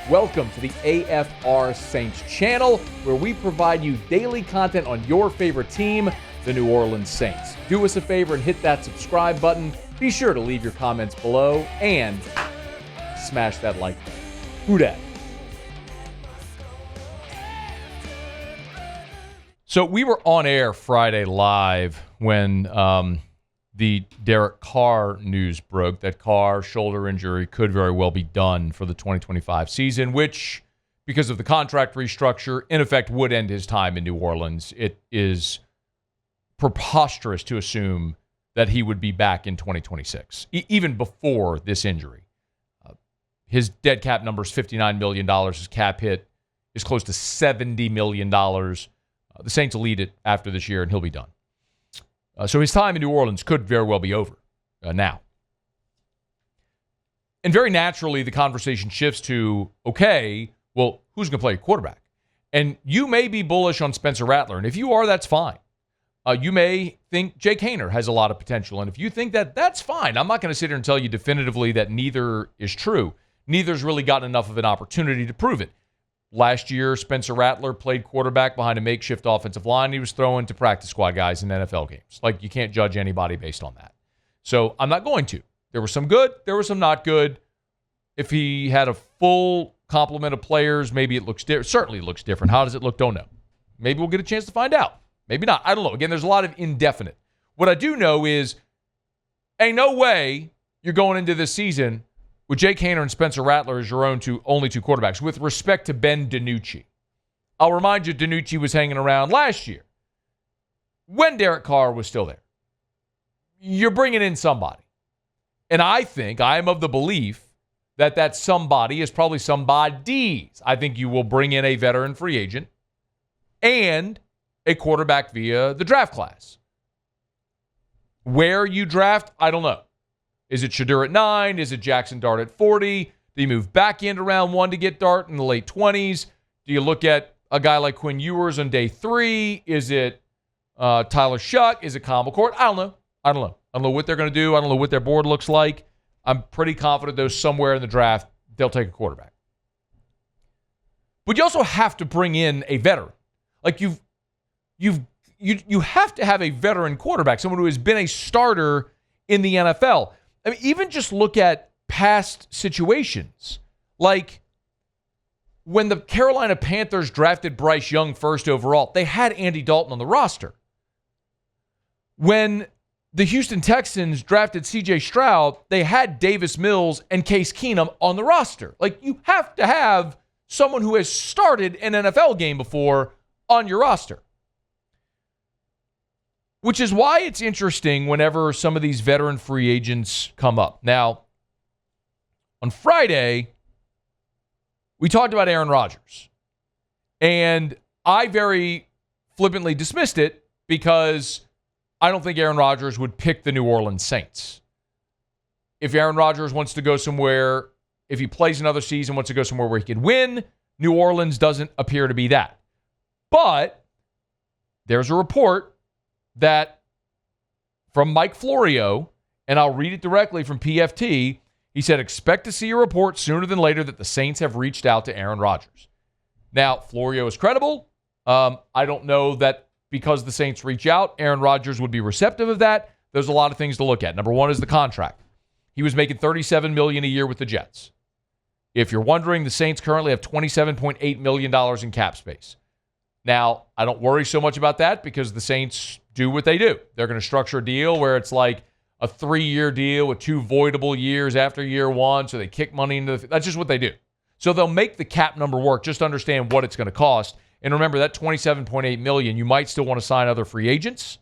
Welcome to the AFR Saints channel, where we provide you daily content on your favorite team, the New Orleans Saints. Do us a favor and hit that subscribe button. Be sure to leave your comments below and smash that like button. Who dat? So we were on air Friday live when the Derek Carr news broke that Carr's shoulder injury could very well be done for the 2025 season, which, because of the contract restructure, in effect would end his time in New Orleans. It is preposterous to assume that he would be back in 2026, even before this injury. His dead cap number is $59 million. His cap hit is close to $70 million. The Saints will lead it after this year, and he'll be done. So his time in New Orleans could very well be over now. And very naturally, the conversation shifts to, okay, well, who's going to play quarterback? And you may be bullish on Spencer Rattler, and if you are, that's fine. You may think Jake Haener has a lot of potential, and if you think that, that's fine. I'm not going to sit here and tell you definitively that neither is true. Neither's really gotten enough of an opportunity to prove it. Last year, Spencer Rattler played quarterback behind a makeshift offensive line. He was throwing to practice squad guys in NFL games. Like, you can't judge anybody based on that. So I'm not going to. There was some good. There was some not good. If he had a full complement of players, maybe it looks different. Certainly looks different. How does it look? Don't know. Maybe we'll get a chance to find out. Maybe not. I don't know. Again, there's a lot of indefinite. What I do know is, ain't no way you're going into this season with Jake Haener and Spencer Rattler as your only two quarterbacks, with respect to Ben DiNucci. I'll remind you, DiNucci was hanging around last year when Derek Carr was still there. You're bringing in somebody. And I am of the belief that that somebody is probably somebody's. I think you will bring in a veteran free agent and a quarterback via the draft class. Where you draft, I don't know. Is it Shadur at 9? Is it Jackson Dart at 40? Do you move back into round 1 to get Dart in the late 20s? Do you look at a guy like Quinn Ewers on day 3? Is it Tyler Shuck? Is it Kyle McCord? I don't know. I don't know what they're going to do. I don't know what their board looks like. I'm pretty confident though somewhere in the draft they'll take a quarterback. But you also have to bring in a veteran. Like you have to have a veteran quarterback, someone who has been a starter in the NFL. I mean, even just look at past situations. Like when the Carolina Panthers drafted Bryce Young first overall, they had Andy Dalton on the roster. When the Houston Texans drafted C.J. Stroud, they had Davis Mills and Case Keenum on the roster. Like, you have to have someone who has started an NFL game before on your roster. Which is why it's interesting whenever some of these veteran free agents come up. Now, on Friday, we talked about Aaron Rodgers. And I very flippantly dismissed it because I don't think Aaron Rodgers would pick the New Orleans Saints. If Aaron Rodgers wants to go somewhere, if he plays another season, wants to go somewhere where he can win, New Orleans doesn't appear to be that. But there's a report that from Mike Florio, and I'll read it directly from PFT, he said, expect to see a report sooner than later that the Saints have reached out to Aaron Rodgers. Now, Florio is credible. I don't know that because the Saints reach out, Aaron Rodgers would be receptive of that. There's a lot of things to look at. Number one is the contract. He was making $37 million a year with the Jets. If you're wondering, the Saints currently have $27.8 million in cap space. Now, I don't worry so much about that because the Saints do what they do. They're going to structure a deal where it's like a 3-year deal with 2 voidable years after year 1, so they kick money into the... That's just what they do. So they'll make the cap number work. Just understand what it's going to cost. And remember, that $27.8 million, you might still want to sign other free agents,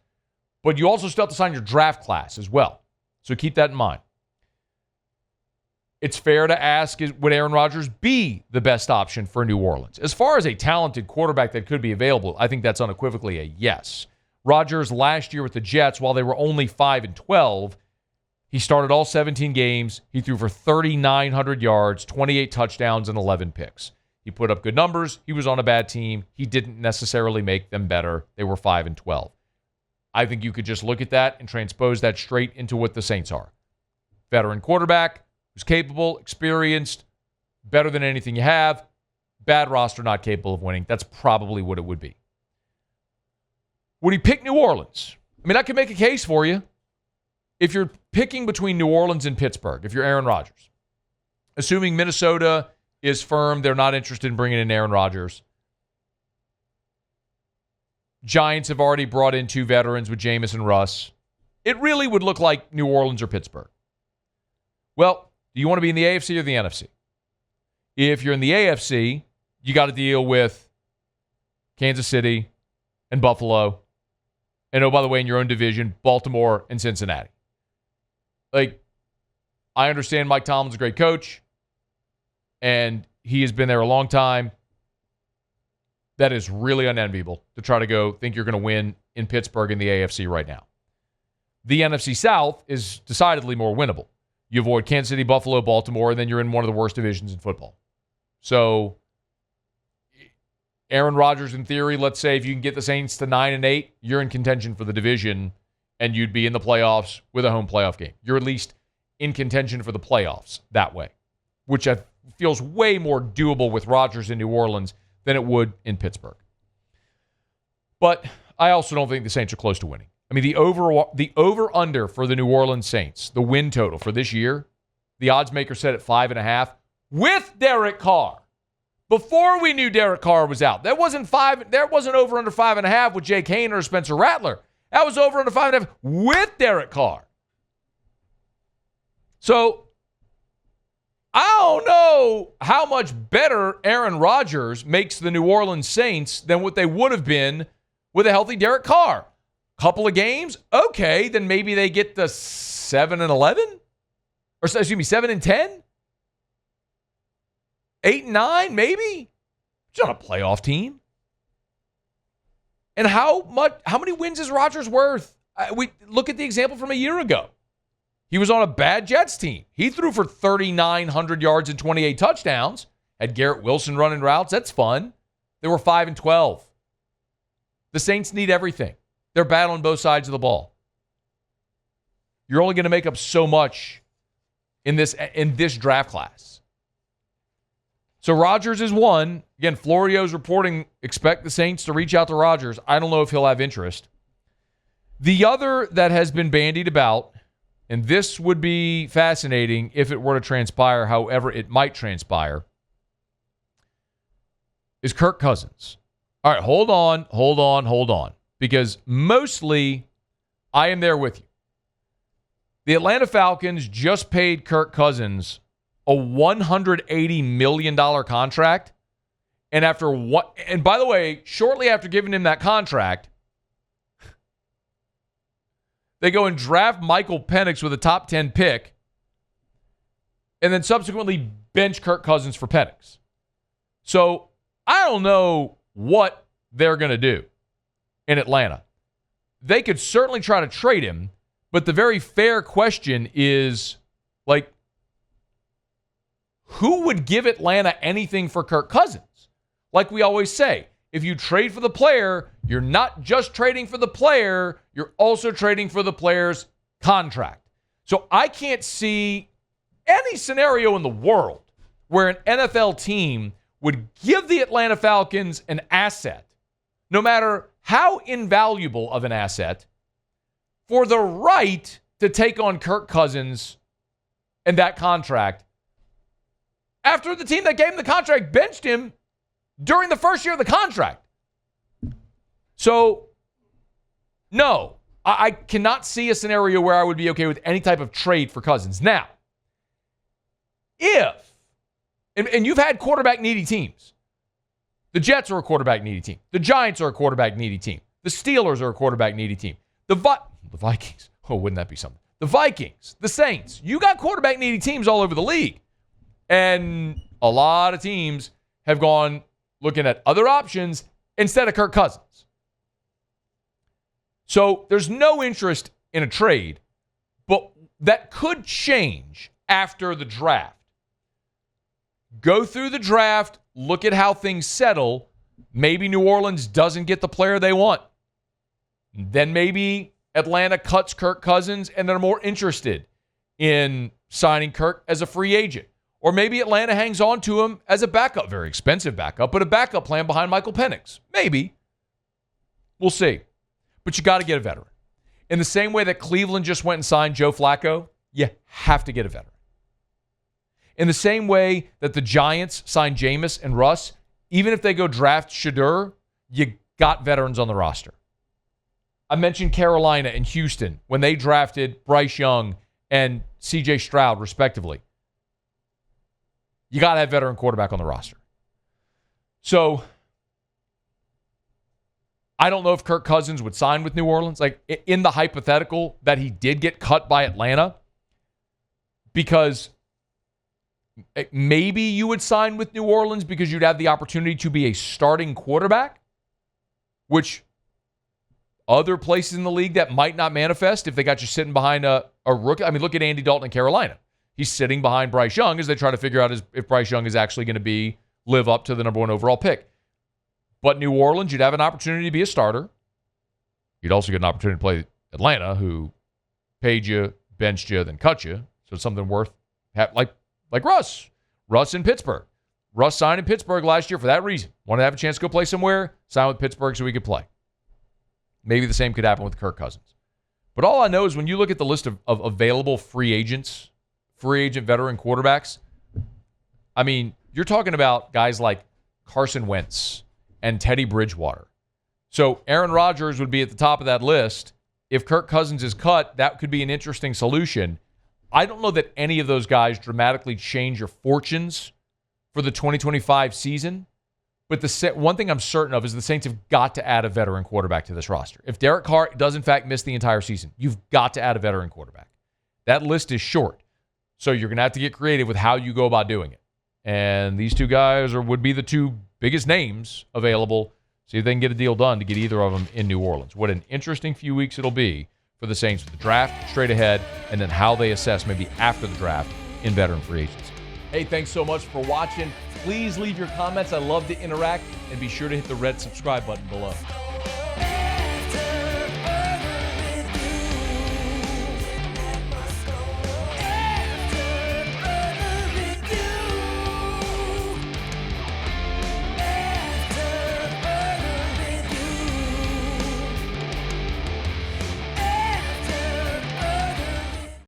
but you also still have to sign your draft class as well. So keep that in mind. It's fair to ask, would Aaron Rodgers be the best option for New Orleans? As far as a talented quarterback that could be available, I think that's unequivocally a yes. Rodgers last year with the Jets, while they were only 5-12, he started all 17 games. He threw for 3,900 yards, 28 touchdowns, and 11 picks. He put up good numbers. He was on a bad team. He didn't necessarily make them better. They were 5-12. I think you could just look at that and transpose that straight into what the Saints are. Veteran quarterback who's capable, experienced, better than anything you have. Bad roster, not capable of winning. That's probably what it would be. Would he pick New Orleans? I mean, I could make a case for you. If you're picking between New Orleans and Pittsburgh, if you're Aaron Rodgers, assuming Minnesota is firm, they're not interested in bringing in Aaron Rodgers. Giants have already brought in 2 veterans with Jameis and Russ. It really would look like New Orleans or Pittsburgh. Well, do you want to be in the AFC or the NFC? If you're in the AFC, you got to deal with Kansas City and Buffalo. And oh, by the way, in your own division, Baltimore and Cincinnati. Like, I understand Mike Tomlin's a great coach, and he has been there a long time. That is really unenviable to try to go think you're going to win in Pittsburgh in the AFC right now. The NFC South is decidedly more winnable. You avoid Kansas City, Buffalo, Baltimore, and then you're in one of the worst divisions in football. So, Aaron Rodgers, in theory, let's say if you can get the Saints to 9-8, you're in contention for the division, and you'd be in the playoffs with a home playoff game. You're at least in contention for the playoffs that way, which feels way more doable with Rodgers in New Orleans than it would in Pittsburgh. But I also don't think the Saints are close to winning. I mean, the over-under for the New Orleans Saints, the win total for this year, the odds maker set at 5.5 with Derek Carr. Before we knew Derek Carr was out. That wasn't over under 5.5 with Jake Haener or Spencer Rattler. That was over under 5.5 with Derek Carr. So, I don't know how much better Aaron Rodgers makes the New Orleans Saints than what they would have been with a healthy Derek Carr. Couple of games, okay, then maybe they get to 7-11? Or excuse me, 7-10? 8-9, maybe? It's not a playoff team. And how many wins is Rodgers worth? We look at the example from a year ago. He was on a bad Jets team. He threw for 3,900 yards and 28 touchdowns. Had Garrett Wilson running routes. That's fun. They were 5-12. The Saints need everything. They're battling both sides of the ball. You're only going to make up so much in this draft class. So Rodgers is one. Again, Florio's reporting, expect the Saints to reach out to Rodgers. I don't know if he'll have interest. The other that has been bandied about, and this would be fascinating if it were to transpire, however it might transpire, is Kirk Cousins. All right, hold on. Because mostly, I am there with you. The Atlanta Falcons just paid Kirk Cousins a $180 million contract. And by the way, shortly after giving him that contract, they go and draft Michael Penix with a top 10 pick, and then subsequently bench Kirk Cousins for Penix. So I don't know what they're going to do in Atlanta. They could certainly try to trade him, but the very fair question is, like, who would give Atlanta anything for Kirk Cousins? Like we always say, if you trade for the player, you're not just trading for the player, you're also trading for the player's contract. So I can't see any scenario in the world where an NFL team would give the Atlanta Falcons an asset, no matter how invaluable of an asset, for the right to take on Kirk Cousins and that contract after the team that gave him the contract benched him during the first year of the contract. So, no, I cannot see a scenario where I would be okay with any type of trade for Cousins. Now, and you've had quarterback-needy teams. The Jets are a quarterback-needy team. The Giants are a quarterback-needy team. The Steelers are a quarterback-needy team. The Vikings. Oh, wouldn't that be something? The Vikings, the Saints. You got quarterback-needy teams all over the league. And a lot of teams have gone looking at other options instead of Kirk Cousins. So there's no interest in a trade, but that could change after the draft. Go through the draft, look at how things settle. Maybe New Orleans doesn't get the player they want. Then maybe Atlanta cuts Kirk Cousins and they're more interested in signing Kirk as a free agent. Or maybe Atlanta hangs on to him as a backup, very expensive backup, but a backup plan behind Michael Penix. Maybe. We'll see. But you got to get a veteran. In the same way that Cleveland just went and signed Joe Flacco, you have to get a veteran. In the same way that the Giants signed Jameis and Russ, even if they go draft Shedeur, you got veterans on the roster. I mentioned Carolina and Houston when they drafted Bryce Young and C.J. Stroud, respectively. You got to have veteran quarterback on the roster. So, I don't know if Kirk Cousins would sign with New Orleans. Like, in the hypothetical that he did get cut by Atlanta, because maybe you would sign with New Orleans because you'd have the opportunity to be a starting quarterback, which other places in the league that might not manifest if they got you sitting behind a rookie. I mean, look at Andy Dalton in Carolina. He's sitting behind Bryce Young as they try to figure out if Bryce Young is actually going to live up to the number 1 overall pick. But New Orleans, you'd have an opportunity to be a starter. You'd also get an opportunity to play Atlanta, who paid you, benched you, then cut you. So it's something worth like Russ. Russ in Pittsburgh. Russ signed in Pittsburgh last year for that reason. Wanted to have a chance to go play somewhere, sign with Pittsburgh so he could play. Maybe the same could happen with Kirk Cousins. But all I know is when you look at the list of available free agents, free agent veteran quarterbacks, I mean, you're talking about guys like Carson Wentz and Teddy Bridgewater. So Aaron Rodgers would be at the top of that list. If Kirk Cousins is cut, that could be an interesting solution. I don't know that any of those guys dramatically change your fortunes for the 2025 season. But the one thing I'm certain of is the Saints have got to add a veteran quarterback to this roster. If Derek Carr does, in fact, miss the entire season, you've got to add a veteran quarterback. That list is short. So you're going to have to get creative with how you go about doing it. And these two guys would be the two biggest names available. See if they can get a deal done to get either of them in New Orleans. What an interesting few weeks it'll be for the Saints with the draft straight ahead and then how they assess maybe after the draft in veteran free agency. Hey, thanks so much for watching. Please leave your comments. I love to interact. And be sure to hit the red subscribe button below.